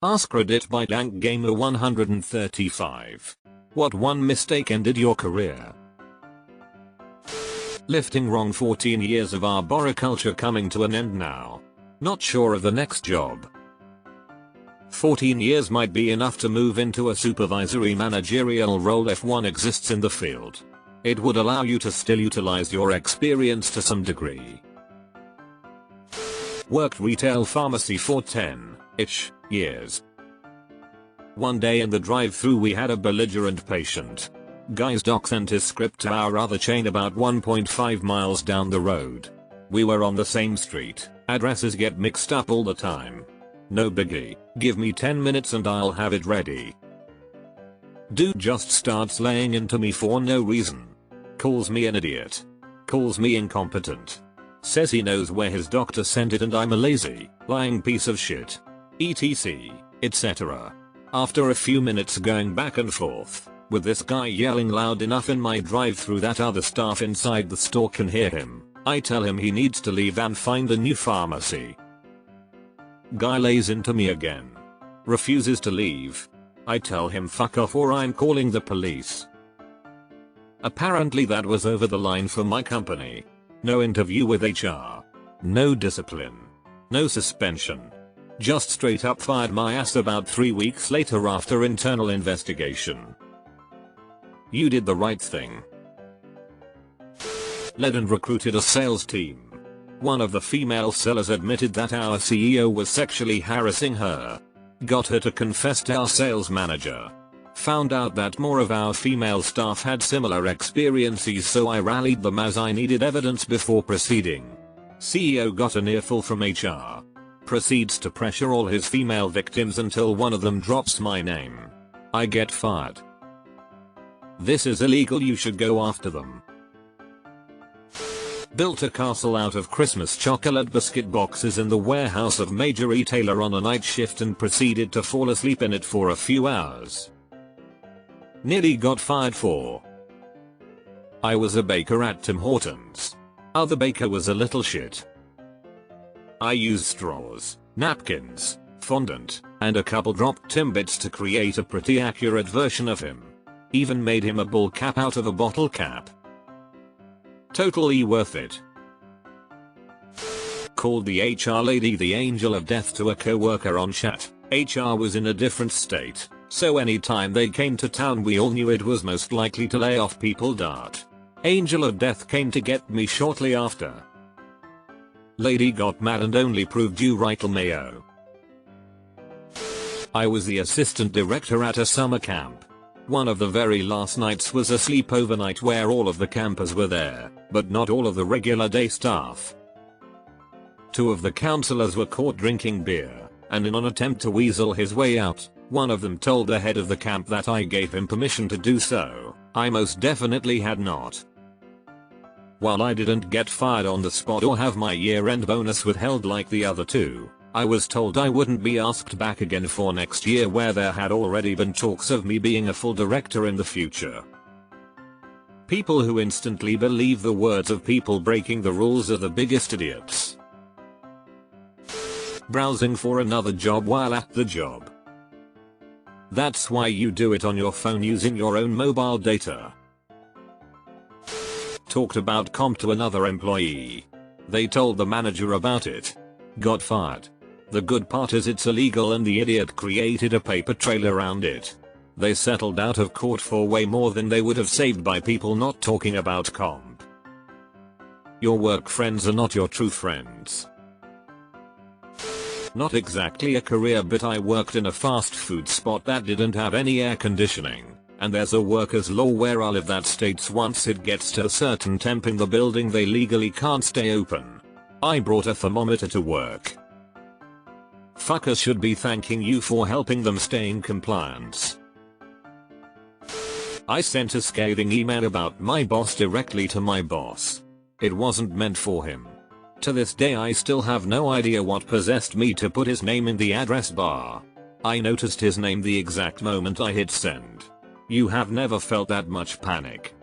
AskReddit by DankGamer135. What one mistake ended your career? Lifting wrong, 14 years of arboriculture coming to an end now. Not sure of the next job. 14 years might be enough to move into a supervisory managerial role if one exists in the field. It would allow you to still utilize your experience to some degree. Worked retail pharmacy for 10-ish years. One day in the drive-thru we had a belligerent patient. Guy's doc sent his script to our other chain about 1.5 miles down the road. We were on the same street, addresses get mixed up all the time. No biggie, give me 10 minutes and I'll have it ready. Dude just starts laying into me for no reason. Calls me an idiot. Calls me incompetent. Says he knows where his doctor sent it and I'm a lazy, lying piece of shit. etc. etc. After a few minutes going back and forth, with this guy yelling loud enough in my drive-thru that other staff inside the store can hear him, I tell him he needs to leave and find a new pharmacy. Guy lays into me again. Refuses to leave. I tell him fuck off or I'm calling the police. Apparently that was over the line for my company. No interview with HR. No discipline. No suspension. Just straight up fired my ass about 3 weeks later after internal investigation. You did the right thing. Led and recruited a sales team. One of the female sellers admitted that our CEO was sexually harassing her. Got her to confess to our sales manager. Found out that more of our female staff had similar experiences, so I rallied them as I needed evidence before proceeding. CEO got an earful from HR. Proceeds to pressure all his female victims until one of them drops my name. I get fired. This is illegal, you should go after them. Built a castle out of Christmas chocolate biscuit boxes in the warehouse of major retailer on a night shift and proceeded to fall asleep in it for a few hours. Nearly got fired for. I was a baker at Tim Hortons. Other baker was a little shit. I used straws, napkins, fondant, and a couple dropped Timbits to create a pretty accurate version of him. Even made him a ball cap out of a bottle cap. Totally worth it. Called the HR lady the angel of death to a coworker on chat. HR was in a different state, so anytime they came to town we all knew it was most likely to lay off people. Angel of death came to get me shortly after. Lady got mad and only proved you right, Mayo. I was the assistant director at a summer camp. One of the very last nights was a sleepover night where all of the campers were there, but not all of the regular day staff. 2 of the counselors were caught drinking beer, and in an attempt to weasel his way out, one of them told the head of the camp that I gave him permission to do so. I most definitely had not. While I didn't get fired on the spot or have my year-end bonus withheld like the other 2, I was told I wouldn't be asked back again for next year, where there had already been talks of me being a full director in the future. People who instantly believe the words of people breaking the rules are the biggest idiots. Browsing for another job while at the job. That's why you do it on your phone using your own mobile data. Talked about comp to another employee. They told the manager about it. Got fired. The good part is it's illegal and the idiot created a paper trail around it. They settled out of court for way more than they would have saved by people not talking about comp. Your work friends are not your true friends. Not exactly a career, but I worked in a fast food spot that didn't have any air conditioning. And there's a workers' law where I live that states once it gets to a certain temp in the building they legally can't stay open. I brought a thermometer to work. Fuckers should be thanking you for helping them stay in compliance. I sent a scathing email about my boss directly to my boss. It wasn't meant for him. To this day I still have no idea what possessed me to put his name in the address bar. I noticed his name the exact moment I hit send. You have never felt that much panic.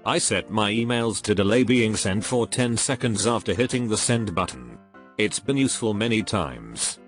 I set my emails to delay being sent for 10 seconds after hitting the send button. It's been useful many times.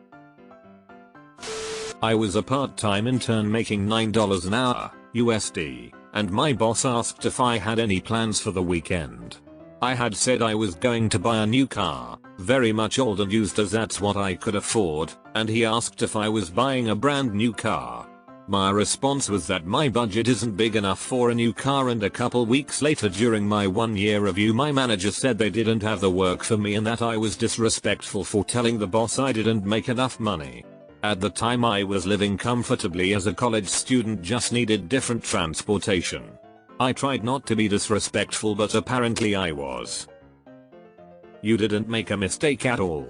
I was a part-time intern making $9 an hour, USD, and my boss asked if I had any plans for the weekend. I had said I was going to buy a new car, very much old and used as that's what I could afford, and he asked if I was buying a brand new car. My response was that my budget isn't big enough for a new car, and a couple weeks later during my 1-year review my manager said they didn't have the work for me and that I was disrespectful for telling the boss I didn't make enough money. At the time I was living comfortably as a college student, just needed different transportation. I tried not to be disrespectful, but apparently I was. You didn't make a mistake at all.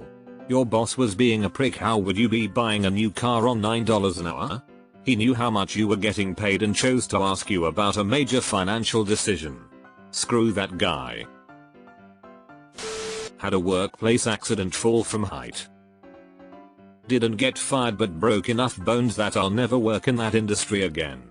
Your boss was being a prick. How would you be buying a new car on $9 an hour? He knew how much you were getting paid and chose to ask you about a major financial decision. Screw that guy. Had a workplace accident, fall from height. Didn't get fired but broke enough bones that I'll never work in that industry again.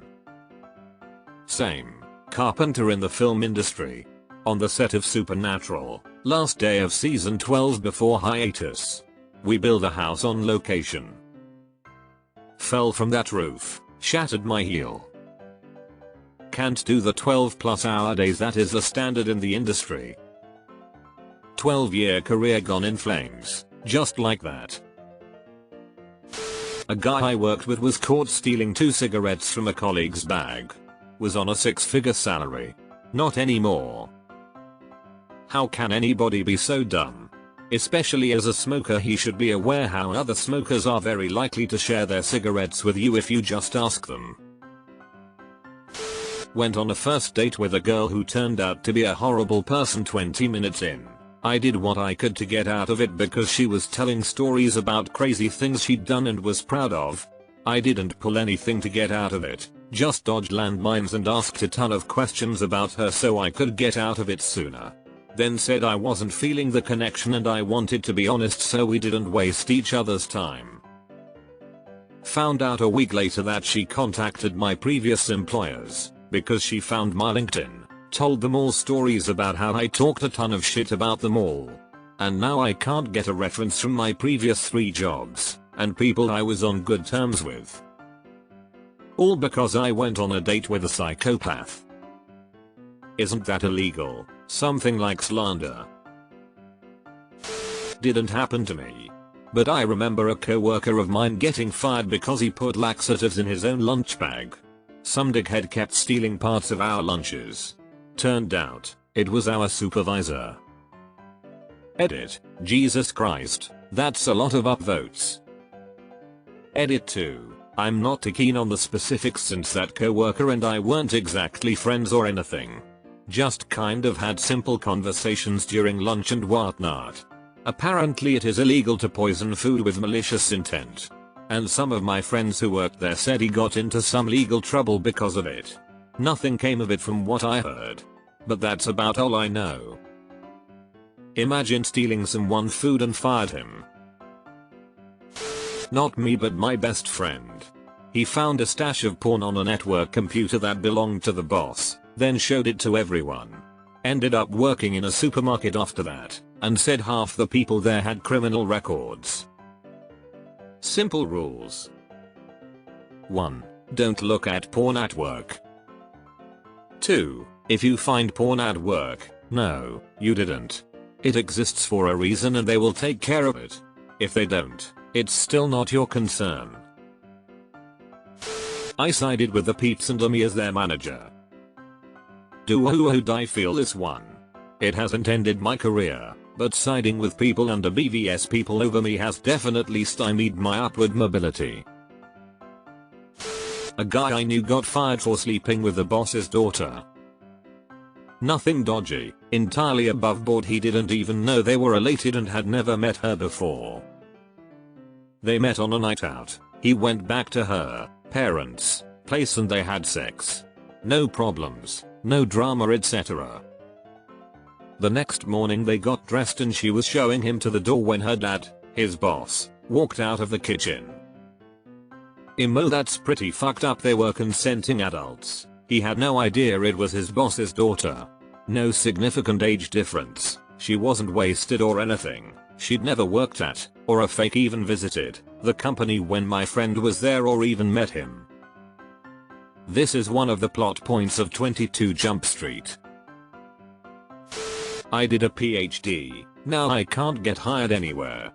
Same. Carpenter in the film industry. On the set of Supernatural, last day of season 12 before hiatus. We build a house on location. Fell from that roof, shattered my heel. Can't do the 12+ hour days, that is the standard in the industry. 12-year career gone in flames, just like that. A guy I worked with was caught stealing 2 cigarettes from a colleague's bag. Was on a 6-figure salary. Not anymore. How can anybody be so dumb? Especially as a smoker, he should be aware how other smokers are very likely to share their cigarettes with you if you just ask them. Went on a first date with a girl who turned out to be a horrible person. 20 minutes in, I did what I could to get out of it because she was telling stories about crazy things she'd done and was proud of. I didn't pull anything to get out of it, just dodged landmines and asked a ton of questions about her so I could get out of it sooner. Then said I wasn't feeling the connection and I wanted to be honest so we didn't waste each other's time. Found out a week later that she contacted my previous employers because she found my LinkedIn, told them all stories about how I talked a ton of shit about them all. And now I can't get a reference from my previous 3 jobs and people I was on good terms with. All because I went on a date with a psychopath. Isn't that illegal? Something like slander. Didn't happen to me. But I remember a coworker of mine getting fired because he put laxatives in his own lunch bag. Some dickhead kept stealing parts of our lunches. Turned out, it was our supervisor. Edit. Jesus Christ, that's a lot of upvotes. Edit 2. I'm not too keen on the specifics since that coworker and I weren't exactly friends or anything. Just kind of had simple conversations during lunch and whatnot. Apparently it is illegal to poison food with malicious intent. And some of my friends who worked there said he got into some legal trouble because of it. Nothing came of it from what I heard. But that's about all I know. Imagine stealing someone's food and fired him. Not me but my best friend. He found a stash of porn on a network computer that belonged to the boss. Then showed it to everyone. Ended up working in a supermarket after that, and said half the people there had criminal records. Simple rules. 1. Don't look at porn at work. 2. If you find porn at work, no, you didn't. It exists for a reason and they will take care of it. If they don't, it's still not your concern. I sided with the peeps and me as their manager. I feel this one. It hasn't ended my career, but siding with people under BVS people over me has definitely stymied my upward mobility. A guy I knew got fired for sleeping with the boss's daughter. Nothing dodgy, entirely above board. He didn't even know they were related and had never met her before. They met on a night out. He went back to her parents' place and they had sex. No problems. No drama, etc. The next morning they got dressed and she was showing him to the door when her dad, his boss, walked out of the kitchen. That's pretty fucked up. They were consenting adults. He had no idea it was his boss's daughter. No significant age difference. She wasn't wasted or anything. She'd never worked at, or a fake even visited, the company when my friend was there or even met him. This is one of the plot points of 22 Jump Street. I did a PhD, now I can't get hired anywhere.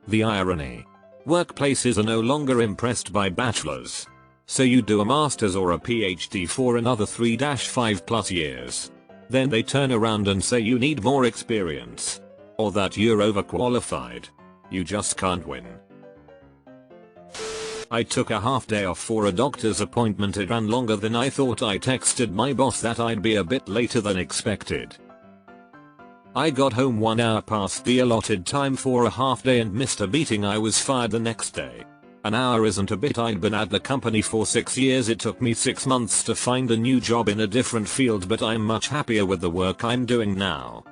The irony. Workplaces are no longer impressed by bachelors. So you do a master's or a PhD for another 3-5+ years. Then they turn around and say you need more experience. Or that you're overqualified. You just can't win. I took a half day off for a doctor's appointment. It ran longer than I thought. I texted my boss that I'd be a bit later than expected. I got home 1 hour past the allotted time for a half day and missed a meeting. I was fired the next day. An hour isn't a bit. I'd been at the company for 6 years. It took me 6 months to find a new job in a different field, but I'm much happier with the work I'm doing now.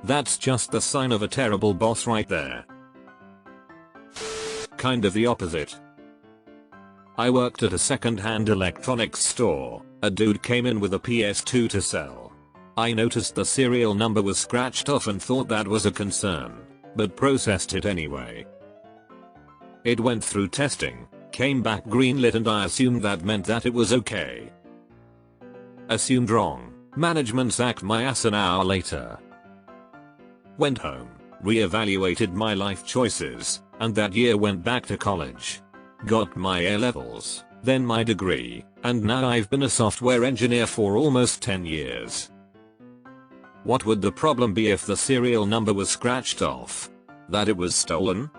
That's just the sign of a terrible boss right there. Kind of the opposite. I worked at a second-hand electronics store. A dude came in with a PS2 to sell. I noticed the serial number was scratched off and thought that was a concern, but processed it anyway. It went through testing, came back greenlit, and I assumed that meant that it was okay. Assumed wrong. Management sacked my ass an hour later. Went home, re-evaluated my life choices, and that year went back to college. Got my A-levels, then my degree, and now I've been a software engineer for almost 10 years. What would the problem be if the serial number was scratched off? That it was stolen?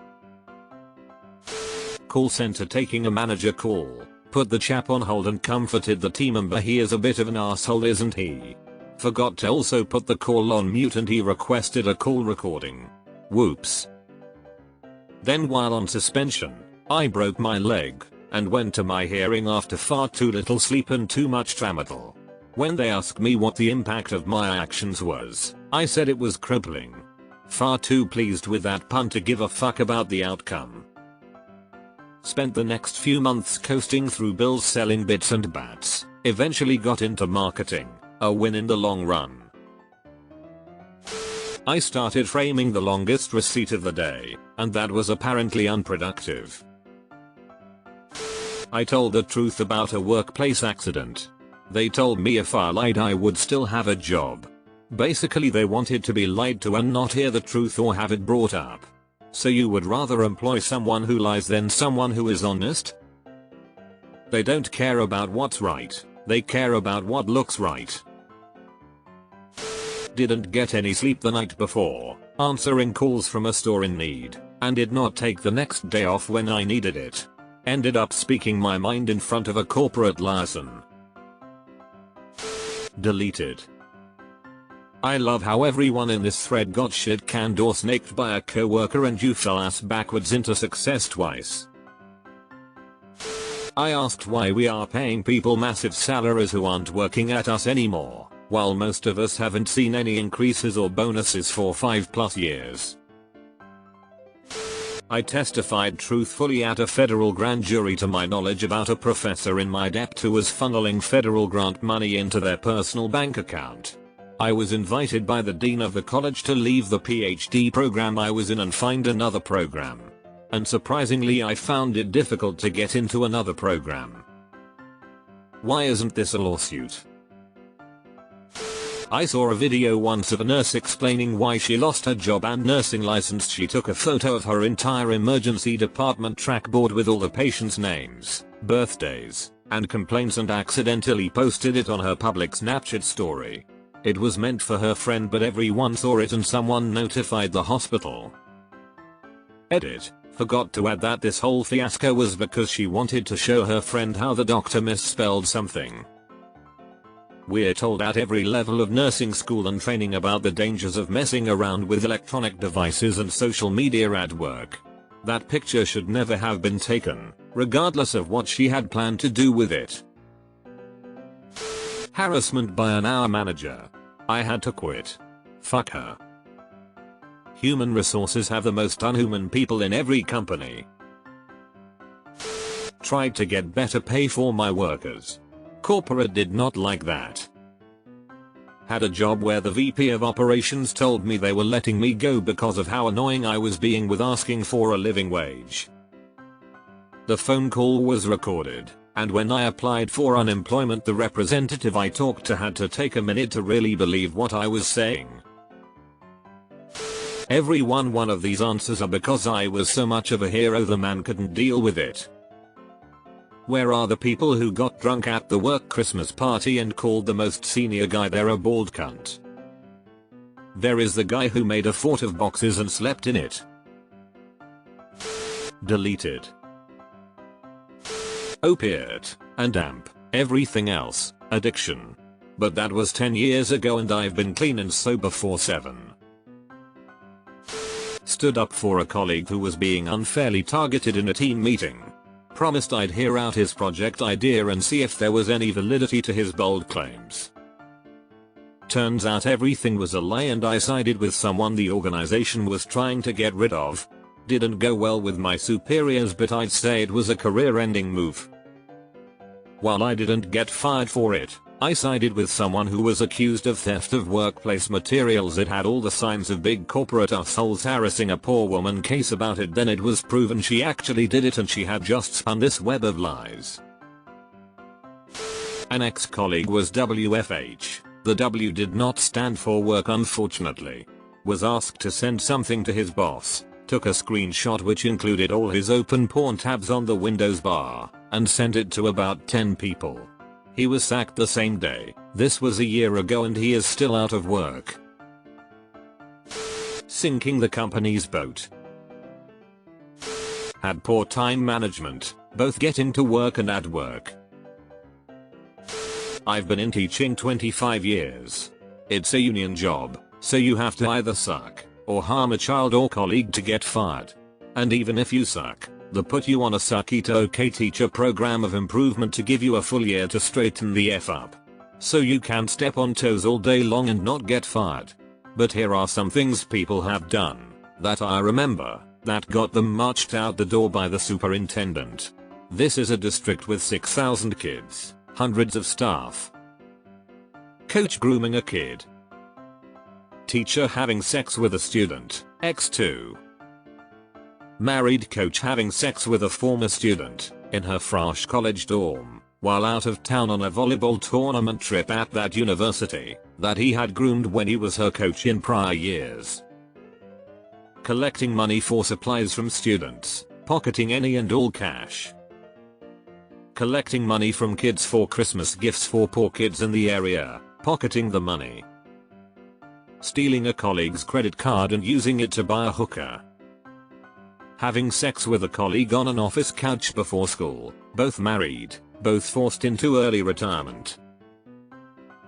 Call center taking a manager call, put the chap on hold and comforted the team member. He is a bit of an asshole, isn't he? Forgot to also put the call on mute and he requested a call recording. Whoops. Then while on suspension, I broke my leg and went to my hearing after far too little sleep and too much tramadol. When they asked me what the impact of my actions was, I said it was crippling. Far too pleased with that pun to give a fuck about the outcome. Spent the next few months coasting through bills selling bits and bats, eventually got into marketing, a win in the long run. I started framing the longest receipt of the day, and that was apparently unproductive. I told the truth about a workplace accident. They told me if I lied I would still have a job. Basically they wanted to be lied to and not hear the truth or have it brought up. So you would rather employ someone who lies than someone who is honest? They don't care about what's right, they care about what looks right. Didn't get any sleep the night before, answering calls from a store in need, and did not take the next day off when I needed it. Ended up speaking my mind in front of a corporate liaison. Deleted. I love how everyone in this thread got shit-canned or snaked by a coworker and you fell ass backwards into success twice. I asked why we are paying people massive salaries who aren't working at us anymore, while most of us haven't seen any increases or bonuses for 5+ years. I testified truthfully at a federal grand jury to my knowledge about a professor in my depth who was funneling federal grant money into their personal bank account. I was invited by the dean of the college to leave the PhD program I was in and find another program. And surprisingly I found it difficult to get into another program. Why isn't this a lawsuit? I saw a video once of a nurse explaining why she lost her job and nursing license. She took a photo of her entire emergency department trackboard with all the patients' names, birthdays, and complaints and accidentally posted it on her public Snapchat story. It was meant for her friend but everyone saw it and someone notified the hospital. Edit. Forgot to add that this whole fiasco was because she wanted to show her friend how the doctor misspelled something. We're told at every level of nursing school and training about the dangers of messing around with electronic devices and social media at work. That picture should never have been taken, regardless of what she had planned to do with it. Harassment by an hour manager. I had to quit. Fuck her. Human resources have the most unhuman people in every company. Tried to get better pay for my workers. Corporate did not like that. Had a job where the VP of operations told me they were letting me go because of how annoying I was being with asking for a living wage. The phone call was recorded, and when I applied for unemployment the representative I talked to had to take a minute to really believe what I was saying. Every one of these answers are because I was so much of a hero the man couldn't deal with it. Where are the people who got drunk at the work Christmas party and called the most senior guy there a bald cunt? There is the guy who made a fort of boxes and slept in it. Deleted. Opiate, and amp, everything else, addiction. But that was 10 years ago and I've been clean and sober for 7. Stood up for a colleague who was being unfairly targeted in a team meeting. Promised I'd hear out his project idea and see if there was any validity to his bold claims. Turns out everything was a lie and I sided with someone the organization was trying to get rid of. Didn't go well with my superiors but I'd say it was a career-ending move. While I didn't get fired for it, I sided with someone who was accused of theft of workplace materials. It had all the signs of big corporate assholes harassing a poor woman case about it. Then it was proven she actually did it and she had just spun this web of lies. An ex-colleague was WFH. The W did not stand for work unfortunately. Was asked to send something to his boss. Took a screenshot which included all his open porn tabs on the Windows bar, and sent it to about 10 people. He was sacked the same day. This was a year ago and he is still out of work. Sinking the company's boat. Had poor time management, both getting to work and at work. I've been in teaching 25 years. It's a union job, so you have to either suck or harm a child or colleague to get fired. And even if you suck, they put you on a suck it okay teacher program of improvement to give you a full year to straighten the F up. So you can step on toes all day long and not get fired. But here are some things people have done that I remember that got them marched out the door by the superintendent. This is a district with 6,000 kids, hundreds of staff. Coach grooming a kid. Teacher having sex with a student, X2. Married coach having sex with a former student, in her fresh college dorm, while out of town on a volleyball tournament trip at that university, that he had groomed when he was her coach in prior years. Collecting money for supplies from students, pocketing any and all cash. Collecting money from kids for Christmas gifts for poor kids in the area, pocketing the money. Stealing a colleague's credit card and using it to buy a hooker. Having sex with a colleague on an office couch before school, both married, both forced into early retirement.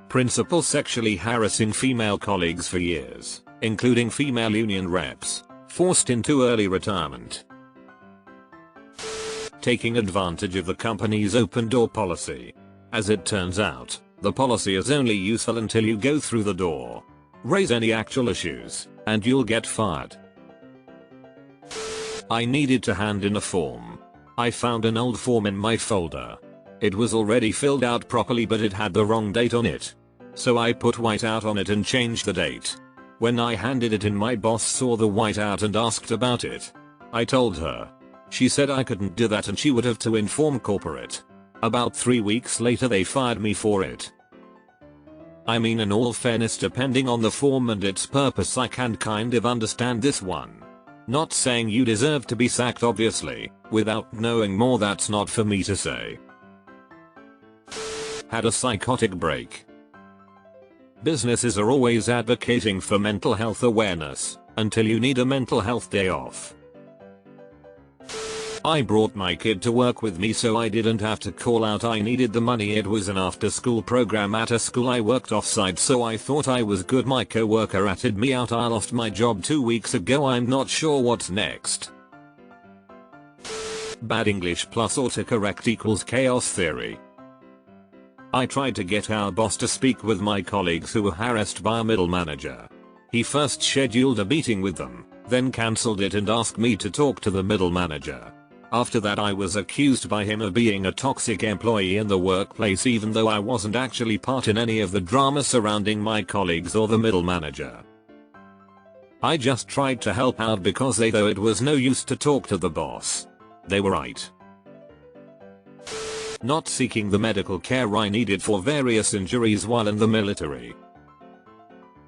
Principal sexually harassing female colleagues for years, including female union reps, forced into early retirement. Taking advantage of the company's open door policy. As it turns out, the policy is only useful until you go through the door. Raise any actual issues, and you'll get fired. I needed to hand in a form. I found an old form in my folder. It was already filled out properly but it had the wrong date on it. So I put whiteout on it and changed the date. When I handed it in my boss saw the whiteout and asked about it. I told her. She said I couldn't do that and she would have to inform corporate. About 3 weeks later they fired me for it. I mean, in all fairness, depending on the form and its purpose I can kind of understand this one. Not saying you deserve to be sacked obviously, without knowing more that's not for me to say. Had a psychotic break. Businesses are always advocating for mental health awareness, until you need a mental health day off. I brought my kid to work with me so I didn't have to call out I needed the money. It was an after school program at a school I worked offsite, so I thought I was good. My coworker ratted me out. I lost my job 2 weeks ago. I'm not sure what's next. Bad English plus autocorrect equals chaos theory. I tried to get our boss to speak with my colleagues who were harassed by a middle manager. He first scheduled a meeting with them, then cancelled it and asked me to talk to the middle manager. After that I was accused by him of being a toxic employee in the workplace even though I wasn't actually part in any of the drama surrounding my colleagues or the middle manager. I just tried to help out because they thought it was no use to talk to the boss. They were right. Not seeking the medical care I needed for various injuries while in the military.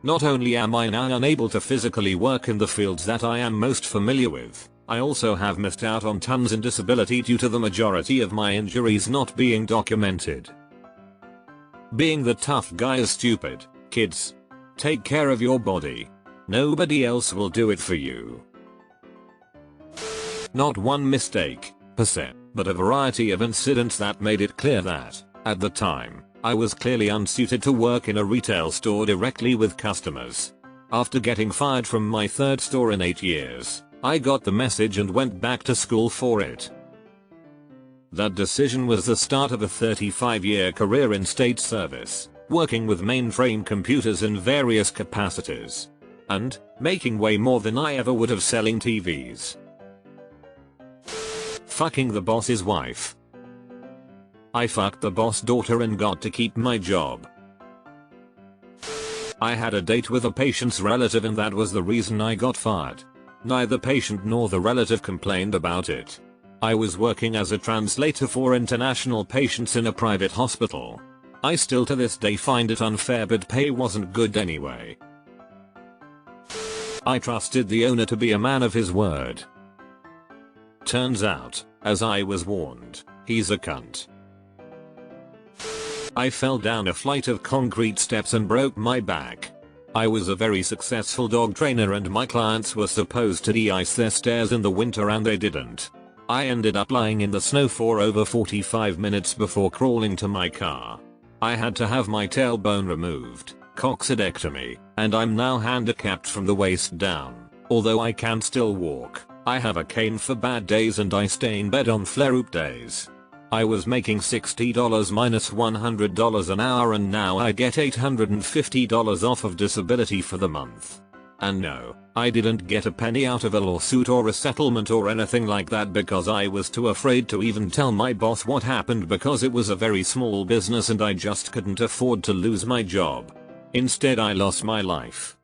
Not only am I now unable to physically work in the fields that I am most familiar with, I also have missed out on tons in disability due to the majority of my injuries not being documented. Being the tough guy is stupid, kids. Take care of your body. Nobody else will do it for you. Not one mistake, per se, but a variety of incidents that made it clear that, at the time, I was clearly unsuited to work in a retail store directly with customers. After getting fired from my third store in 8 years, I got the message and went back to school for it. That decision was the start of a 35-year career in state service, working with mainframe computers in various capacities. And making way more than I ever would have selling TVs. Fucking the boss's wife. I fucked the boss' daughter and got to keep my job. I had a date with a patient's relative and that was the reason I got fired. Neither patient nor the relative complained about it. I was working as a translator for international patients in a private hospital. I still to this day find it unfair but pay wasn't good anyway. I trusted the owner to be a man of his word. Turns out, as I was warned, he's a cunt. I fell down a flight of concrete steps and broke my back. I was a very successful dog trainer and my clients were supposed to de-ice their stairs in the winter and they didn't. I ended up lying in the snow for over 45 minutes before crawling to my car. I had to have my tailbone removed, coccidectomy, and I'm now handicapped from the waist down. Although I can still walk, I have a cane for bad days and I stay in bed on flare-up days. I was making $60 minus $100 an hour and now I get $850 off of disability for the month. And no, I didn't get a penny out of a lawsuit or a settlement or anything like that because I was too afraid to even tell my boss what happened because it was a very small business and I just couldn't afford to lose my job. Instead I lost my life.